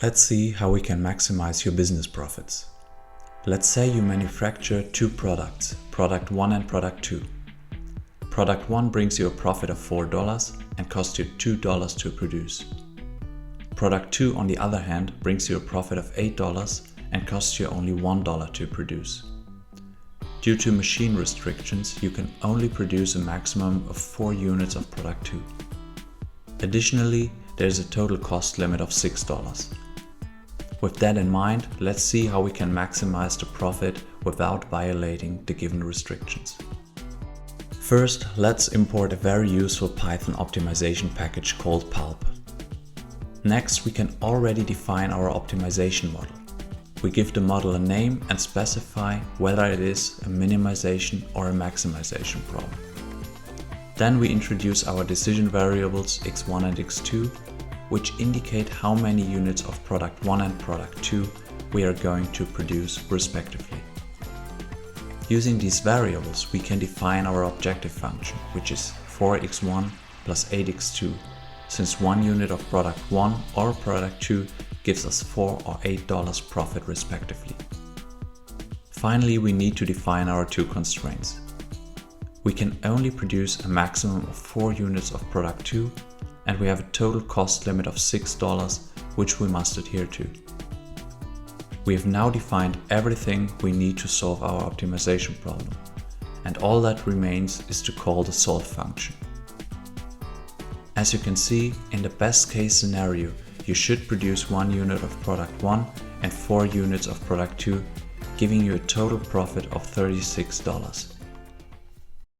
Let's see how we can maximize your business profits. Let's say you manufacture two products, product 1 and product 2. Product 1 brings you a profit of $4 and costs you $2 to produce. Product 2, on the other hand, brings you a profit of $8 and costs you only $1 to produce. Due to machine restrictions, you can only produce a maximum of 4 units of product 2. Additionally, there is a total cost limit of $6. With that in mind, let's see how we can maximize the profit without violating the given restrictions. First, let's import a very useful Python optimization package called PuLP. Next, we can already define our optimization model. We give the model a name and specify whether it is a minimization or a maximization problem. Then we introduce our decision variables x1 and x2, which indicate how many units of product 1 and product 2 we are going to produce respectively. Using these variables, we can define our objective function, which is 4x1 plus 8x2, since 1 unit of product 1 or product 2 gives us $4 or $8 profit respectively. Finally, we need to define our two constraints. We can only produce a maximum of 4 units of product 2, and we have a total cost limit of $6, which we must adhere to. We have now defined everything we need to solve our optimization problem, and all that remains is to call the solve function. As you can see, in the best case scenario, you should produce 1 unit of product 1 and 4 units of product 2, giving you a total profit of $36.